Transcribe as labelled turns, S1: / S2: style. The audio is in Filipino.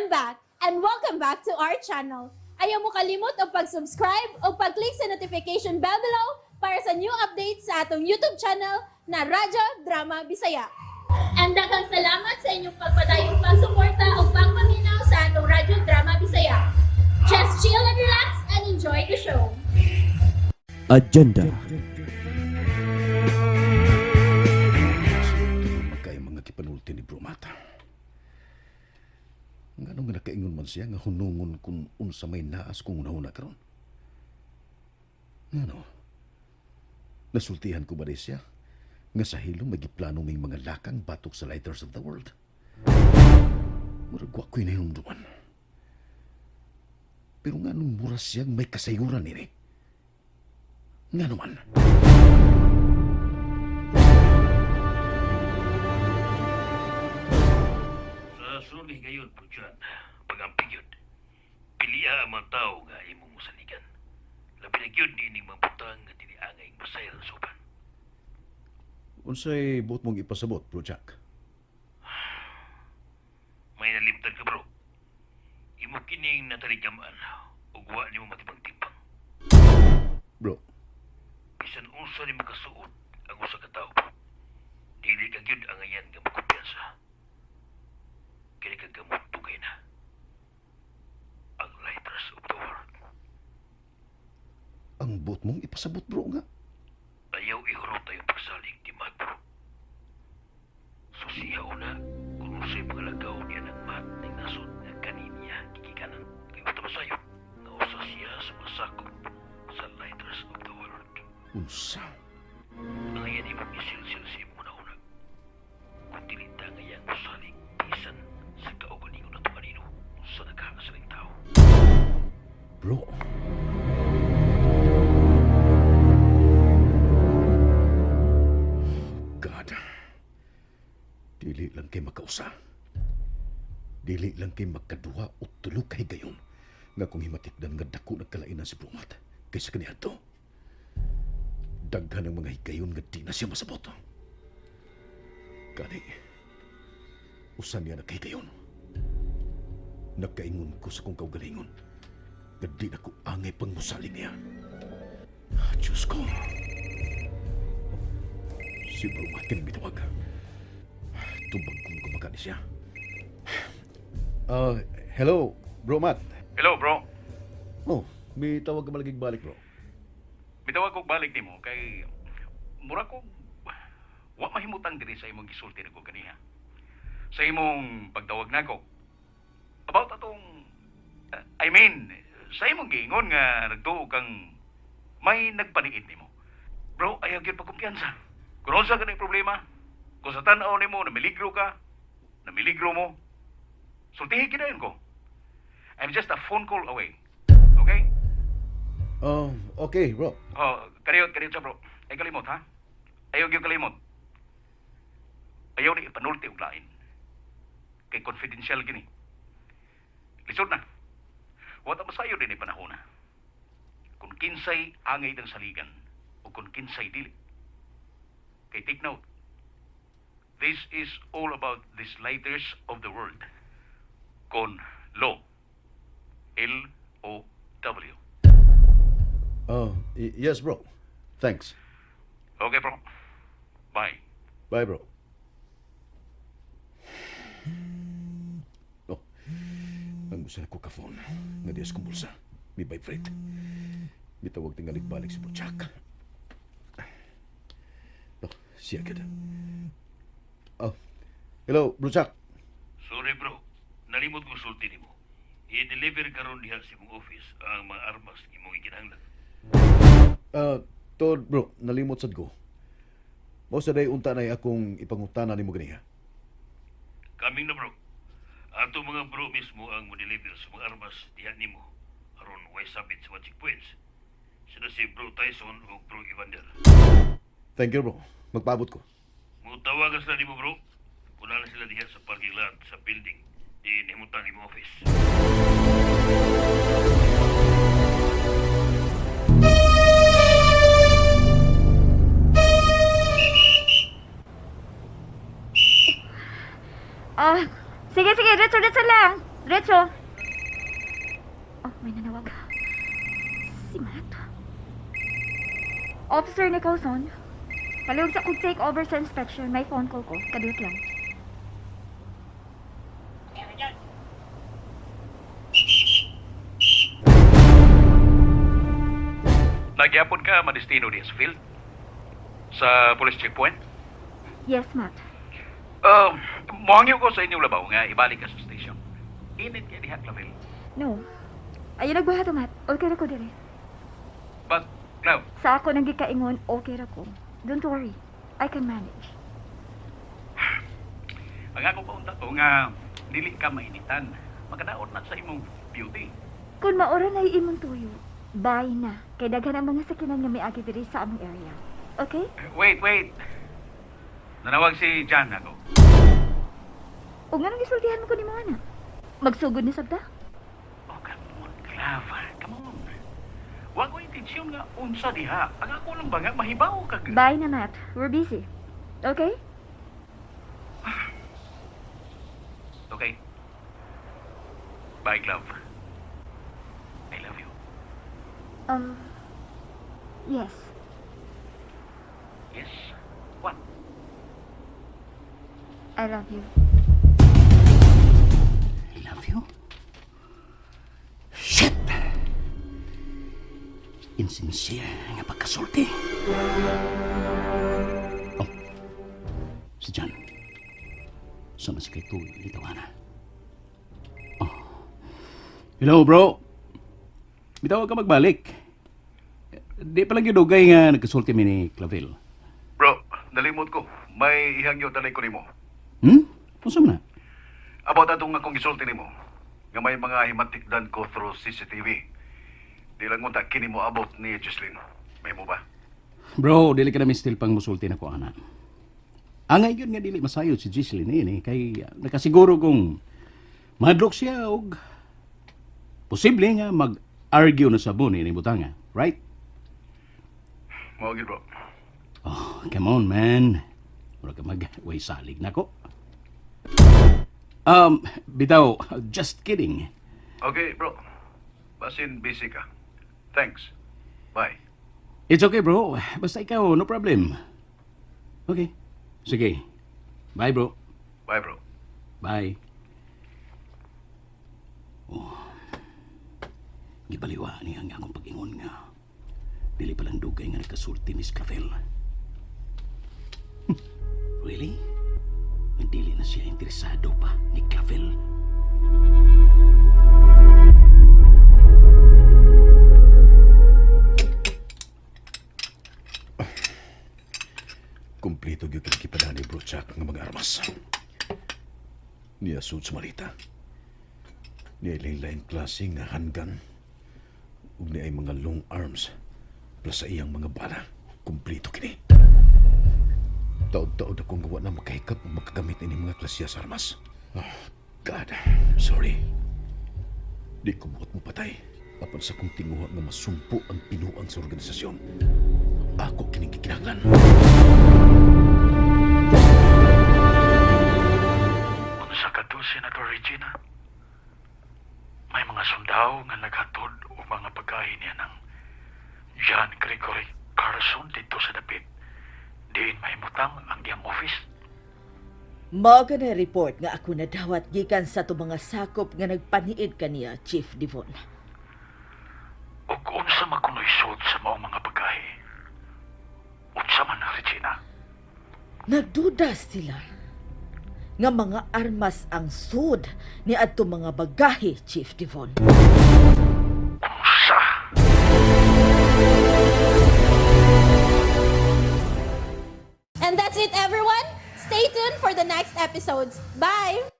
S1: I'm back, and welcome back to our channel. Ayaw mo kalimot o pag-subscribe o pag-click sa notification bell below para sa new updates sa atong YouTube channel na Radyo Drama Bisaya. And daghang salamat sa inyong pagpadayong pagsuporta o pagpaminaw sa atong Radyo Drama Bisaya. Just chill and relax and enjoy the show.
S2: Agenda.
S3: Magkay mga kipanulti ni Bro Mata. Nga nung nakaingon man siya nga hunungon kung unsa may naas kung unahuna karon. Ano? Nasultihan ko ba rin siya? Nga sa hilong magiplano may mga lakang batok sa Lighters of the World. Murag ko'y nahilumduman. Pero nga nung mura siyang may kasayuran nini. Nga naman.
S4: Sa sunih gayon po dyan, pagampi yun. Pilia ang mga tao nga imong musaligan. Labi na yun dining mga butang nga tiniangay masayal sa uban.
S3: Unsay buot mong ipasabot, Bro Jack?
S4: May nalimtan ka bro. Imo kining nataligamaan ug wa nimo matibang-timbang.
S3: Bro,
S4: Bisan unsa ni makasuod ang usa ka tawo. Dili ka gyud ang ayan nga makumpiyansa. Kini ka gamot tugay na. Ang Lighters of the World.
S3: ang buot mong ipasabot, bro, nga.
S4: Ayaw ihurot tayong pagsalig di Magpro. Susiya una, kung unsay mga lagaw niya ng mat ng nasod nga kaninya kikikanan. Kay matabasayo, nga usa siya sa masakop sa Lighters of the World.
S3: Unsa?
S4: Nangayan imong isilsil sa imong una. Kung dilita ngayang musalig, bisan sa kaugalingon na tumanino sa nagkakasaling tao.
S3: Bro. God. Dili lang kay makausa. Dili lang kay magkaduha o tulo kay gayon. Nga kung himatikdan nga dako nagkalainan si Brumat kaysa kaniadto. Daghan ang mga higayon nga di na siya masabot. Kani, usan niya nagkahigayon. Nagkaingon ko sa kong kaugalingon nga di na ko angay pang musaling niya. Diyos ko. Si Brumat kinabitawag. Tubag kong kumaka ni siya. Hello, Bro Matt.
S5: Hello, bro.
S3: Oh, may tawag ka malagig balik, bro.
S5: Mitawag ko balik nimo kay mura ko wa mahimutan diri sa imong gisulti nako kaniha. Sa imong pagtawag nako. About atong sa imong giingon nga nagtuo kang may nagpaniid nimo. Bro, ayaw gyud pagkumpiyansa. Kung unsa ka problema, kung sa tan-aw nimo namiligro ka, namiligro mo, sultihin kinayon ko. I'm just a phone call away. Okay?
S3: Okay, bro.
S5: Oh, kariyot sa bro. Ay kalimot, ha? Ayaw yung kalimot. Ayaw na ipanulti og lain. Kay confidential gini. Lisod na. Wata masayo din ay panahon na. Kung kinsay angay ng saligan o kung kinsay dili. Kay take note. This is all about these Lighters of the World. Con Lo. L-O-W.
S3: Yes, bro. Thanks.
S5: Okay, bro. Bye.
S3: Bye, bro. Oh, ang gusto na ko ka-phone. Nga di kong bulsa. May vibrate. May tawag tingalig balik si Bro Jack. Oh, siya agad. Oh, hello, Bro Jack.
S4: Sorry bro, nalimot ko sulti nimo. I-deliver karon diha sa imong office ang mga armas imong ikinahanglan.
S3: Tod, bro, nalimot sad ko. Mao sa day unta na akong ipangutana nimo ganiha.
S4: Kaming na bro. Ato mga bro mismo ang mo-deliver sa mga armas diha nimo aron way sabit sa mga checkpoints. Sila si Bro Tyson o Bro Evander.
S3: Thank you, bro. Magpaabot ko.
S4: Mutawagan sila nimo bro. Kuna na sila diha sa parking lot sa building di nimutan imong office.
S6: Sige, diretso lang. Diretso! Oh, may nanawag. Si Matt. Officer Nicholson. Palihog sa kong take over sa inspection. May phone call ko. Kadiyot lang.
S5: Nagyapon ka, madestino di sa field? Sa police checkpoint?
S6: Yes, Matt.
S5: Mohangyo ko sa inyong labaw nga ibalik ka sa station. Init kaya diha, Clavel.
S6: No. Ayun nagbuhat, Matt. Okay ra ko dire.
S5: But, Clav,
S6: Sa ako nang gikaingon, okay ra ko. Don't worry. I can manage.
S5: ang ako paunta to nga dili ka mainitan. Magkadaot na sa imong beauty.
S6: Kung maura na imong tuyo, bye na. Kay daghan ang mga sakinan nga may agi diri sa among area. Okay?
S5: Wait. Nanawag si Jan ako.
S6: O nga nang isultihan mo ko ni mga anak. Magsugod ni Sabda?
S5: Oh, come on, Clav. Come on. Huwag ko intensyon nga unsa diha. Ang ako lang ba nga mahibaw ka.
S6: Bye na, Matt. We're busy. Okay?
S5: Okay. Bye, Clav. I love you.
S6: Yes.
S5: Yes? What?
S6: I love you.
S3: I love you? Shit! Insincere nga pagkasulti. Oh, si John. Sama si kay Tuyo ni Tawana. Oh. Hello, bro. Bitaw ka magbalik. Di pa lang yung dugay nga nagkasulti mi ni Clavel.
S5: Bro, nalimot ko. May ihangyo talay ko nimo.
S3: Pusa mo na?
S5: About atong akong gisulti nimo. Nga may mga himatikdan ko through CCTV. Di lang mo kini mo about ni Jocelyn. May mo ba?
S3: Bro, dili ka namin still pang musulti na ko, ana. Angay yun nga dili masayod si Giseline ini kay nakasiguro kong madlok siya og posible nga mag-argue na sa buni ni butanga, right?
S5: Mao gid, bro.
S3: Oh, come on, man. Wala ka mag-way salig na ko. Bitaw, just kidding.
S5: Okay, bro. Basin busy ka. Thanks. Bye.
S3: It's okay, bro. Basta ikaw, no problem. Okay. Sige. Bye, bro.
S5: Bye, bro.
S3: Bye. Oh. Gibaliwa niya nga akong pag-ingon nga. Dili palang dugay nga nagkasulti ni Clavel. Really? Dili na siya interesado pa ni Clavel. Kumplito gyud kay kipadani bro Chuck nga mga armas. Niya sud sa malita. Niya lain-lain klase nga handgun. Ug niya ay mga long arms. Plus sa iyang mga bala. Kumplito kini. Taod-taod akong gawa na makahikap o makagamit ini mga klasiyas armas. Oh, God. I'm sorry. Di ko buot mo patay. Apan sa kong tinguha nga masumpo ang pinuang sa organisasyon. Ako kining gikinahanglan.
S4: Unsa ka to, Senator Regina? May mga sundao nga naghatod o mga pagkain niya ng John Gregory Carson dito sa dapit. Diin mahimutang ang iyang office.
S7: Mao ka na report nga ako nadawat gikan sa to mga sakop nga nagpaniid kaniya, Chief Devon.
S4: Ug unsa makunoy sud sa maong mga pagkain? Unsa man, Regina?
S7: Nagduda sila nga mga armas ang sud ni adto mga bagahe, Chief Devon.
S4: Unsa?
S1: And that's it, everyone. Stay tuned for the next episodes. Bye!